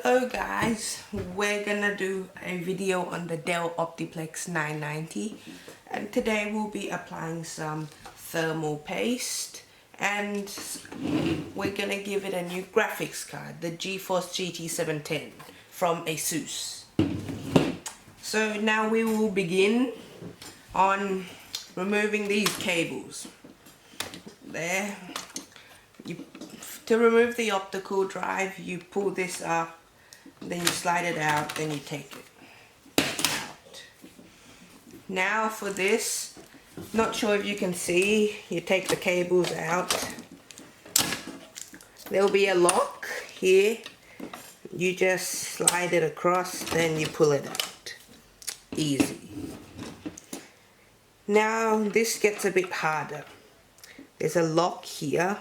Hello guys, we're gonna do a video on the Dell OptiPlex 990 and today we'll be applying some thermal paste and we're gonna give it a new graphics card, the GeForce GT 710 from ASUS. So now we will begin on removing these cables. There. To remove the optical drive, you pull this up, then you slide it out, then you take it out. Now for this, not sure if you can see, you take the cables out. There'll be a lock here. You just slide it across, then you pull it out. Easy. Now this gets a bit harder. There's a lock here.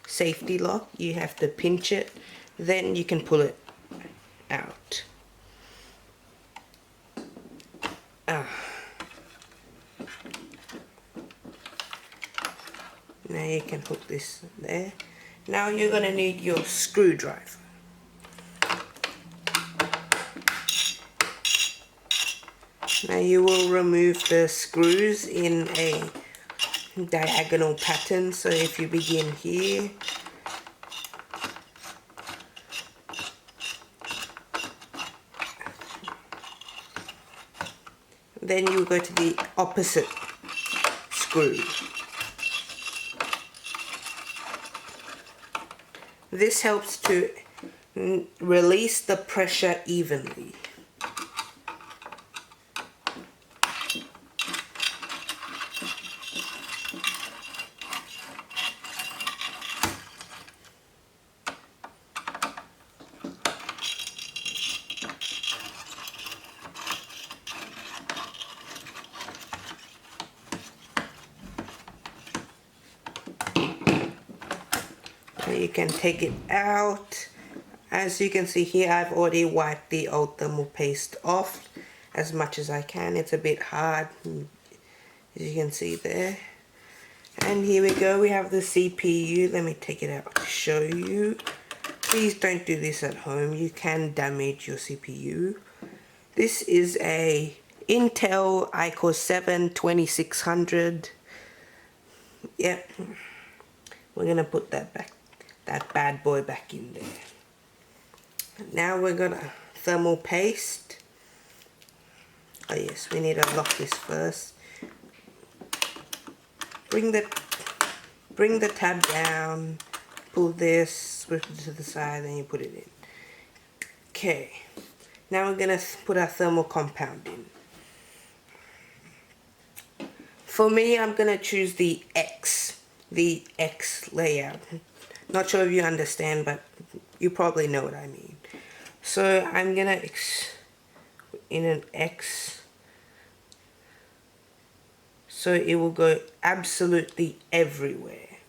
Safety lock, you have to pinch it, then you can pull it out. Now you can hook this there. Now you're going to need your screwdriver. Now you will remove the screws in a diagonal pattern, so if you begin here, then you go to the opposite screw. This helps to release the pressure evenly. You can take it out. As you can see here, I've already wiped the old thermal paste off as much as I can. It's a bit hard, as you can see there. And here we go, we have the CPU. Let me take it out to show you. Please don't do this at home, you can damage your CPU. This is a Intel iCore 7 2600. Yep, we're gonna put that bad boy back in there. Now we're gonna thermal paste. Oh yes, we need to lock this first. Bring the tab down, pull this, switch it to the side, then you put it in. Okay, now we're gonna put our thermal compound in. For me, I'm gonna choose the X layout. Not sure if you understand, but you probably know what I mean. So I'm gonna in an X, so it will go absolutely everywhere.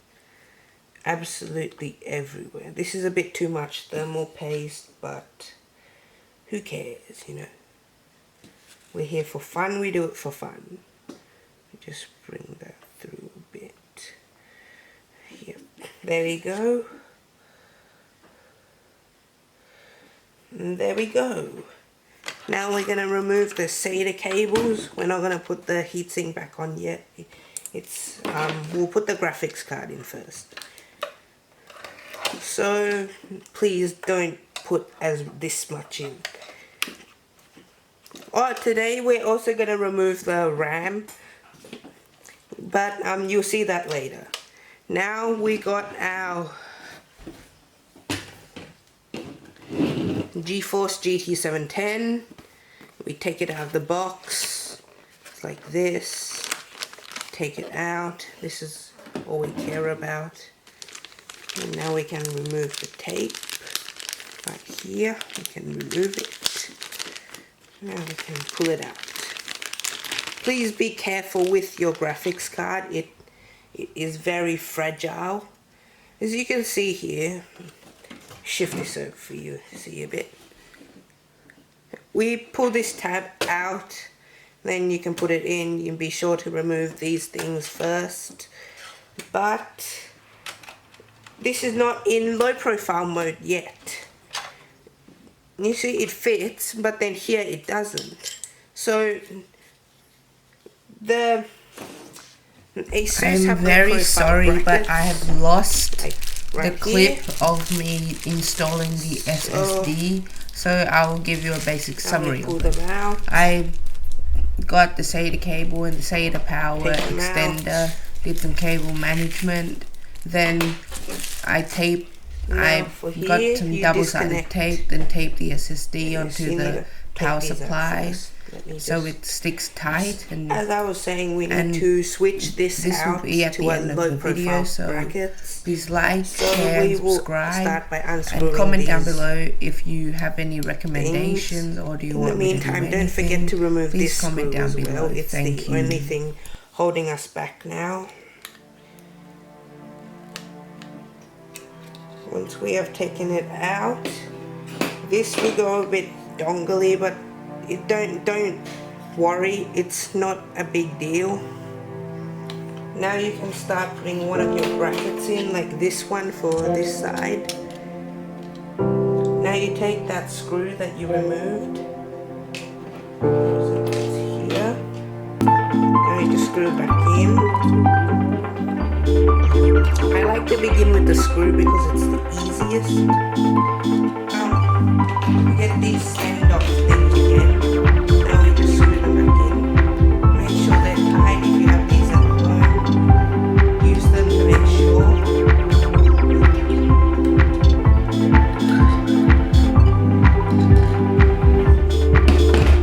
Absolutely everywhere. This is a bit too much thermal paste, but who cares, you know? We're here for fun, we do it for fun. Just bring that through a bit. Yep, there we go. And there we go. Now we're going to remove the SATA cables. We're not going to put the heatsink back on yet. We'll put the graphics card in first. So please don't put this much in. Today we're also going to remove the RAM, but you'll see that later. Now we got our GeForce GT 710. We take it out of the box. It's like this. Take it out. This is all we care about. And now we can remove the tape. Right here, we can remove it. Now we can pull it out. Please be careful with your graphics card. It is very fragile. As you can see here, shift this over for you to see a bit. We pull this tab out, then you can put it in. You can be sure to remove these things first. But this is not in low profile mode yet. you see it fits, but then here it doesn't. So the ASUS I'm very sorry, but I have lost right the clip here of me installing the SSD, so I will give you a basic summary of it. I got the SATA cable and the SATA Power extender, did some cable management, then I got some double-sided tape, then taped the SSD onto the power supply so it sticks tight. And as I was saying, we need to switch this out to a low profile brackets. Please like, share, and subscribe, and comment down below if you have any recommendations or do you want me to do anything. Don't forget to remove this comment down below. It's the only thing holding us back now. Once we have taken it out, this will go a bit dongly, but don't worry, it's not a big deal. Now you can start putting one of your brackets in, like this one for this side. Now you take that screw that you removed, so it's here. Now you just screw it back in. I like to begin with the screw because it's the easiest. Get these stand-off things again. Now we just screw them back in. Make sure they're tight. If you have these at home, use them to make sure.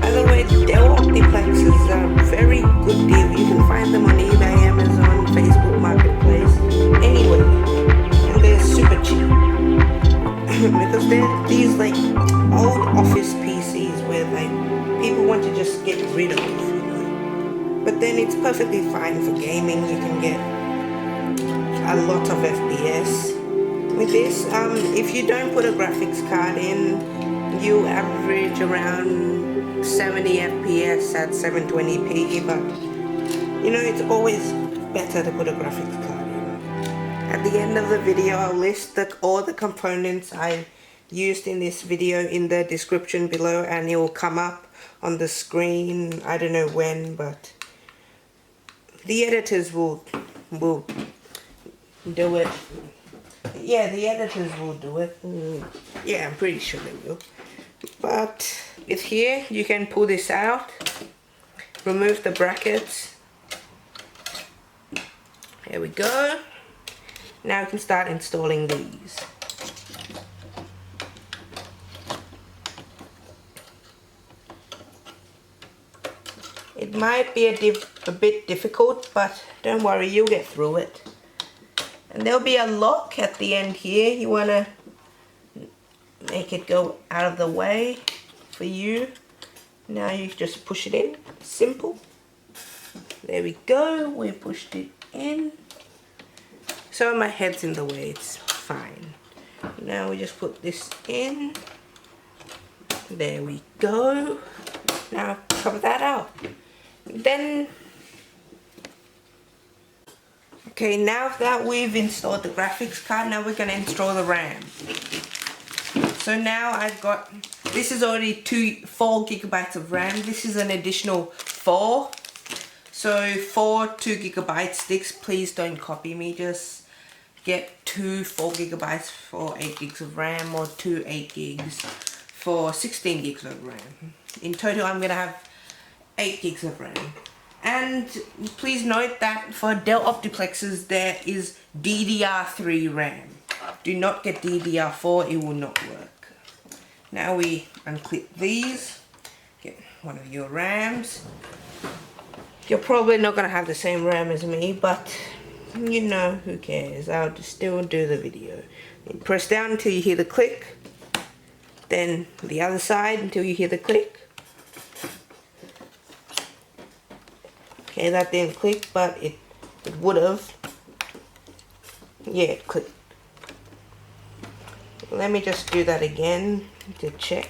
By the way, Dell OptiPlex is a very good deal. You can find them on eBay, Amazon, Facebook Marketplace, anyway, and they're super cheap. Because they're these like old office PCs where like people want to just get rid of, you know? But then it's perfectly fine for gaming. You can get a lot of FPS with this. If you don't put a graphics card in, you average around 70 FPS at 720p, but you know, it's always better to put a graphics card in. At the end of the video, I'll list all the components I used in this video in the description below, and it will come up on the screen. I don't know when, but the editors will do it. Yeah, the editors will do it. Yeah, I'm pretty sure they will. But with here, you can pull this out, remove the brackets. There we go. Now we can start installing these. It might be a bit difficult, but don't worry, you'll get through it. And there'll be a lock at the end here. You want to make it go out of the way for you. Now you just push it in. Simple. There we go. We pushed it in. So my head's in the way, it's fine. Now we just put this in. There we go. Now cover that out. Then, okay, now that we've installed the graphics card, now we're going to install the RAM. So now I've got, this is already 4 gigabytes of RAM. This is an additional 4. So 4 2GB sticks. Please don't copy me, just get 2 4 gigabytes for 8 gigs of RAM, or 2 8 gigs for 16 gigs of RAM. In total, I'm going to have 8 gigs of RAM. And please note that for Dell OptiPlexes, there is DDR3 RAM. Do not get DDR4, it will not work. Now we unclip these, get one of your RAMs. You're probably not going to have the same RAM as me, but you know, who cares? I'll just still do the video. Press down until you hear the click, then the other side until you hear the click. Okay, that didn't click, but it would have. Yeah, it clicked. Let me just do that again to check.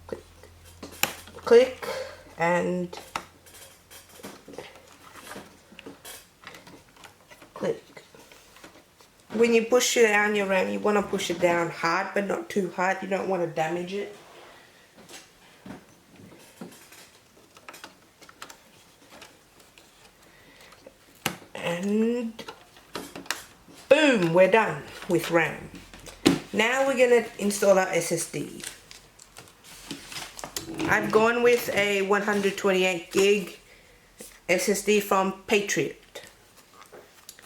Click, click, and click. when you push it down your RAM, you want to push it down hard, but not too hard. You don't want to damage it. And boom, we're done with RAM. Now we're gonna install our SSD. I've gone with a 128 gig SSD from Patriot.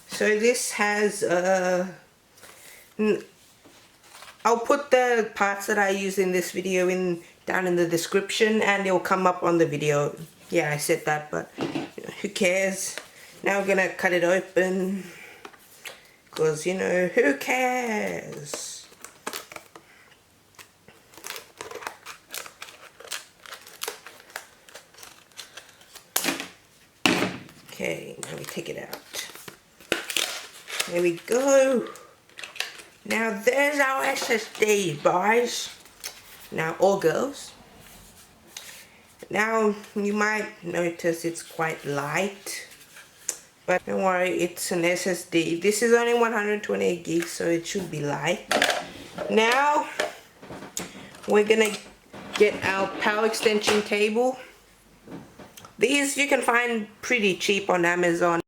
So this has I'll put the parts that I use in this video down in the description, and it'll come up on the video. Yeah, I said that, but you know, who cares? Now we're gonna cut it open, because you know, who cares? Okay, now we take it out. There we go. Now there's our SSD, boys. Now, or girls. Now you might notice it's quite light, but don't worry, it's an SSD. This is only 128 gigs, so it should be light. Now we're gonna get our power extension cable. These you can find pretty cheap on Amazon.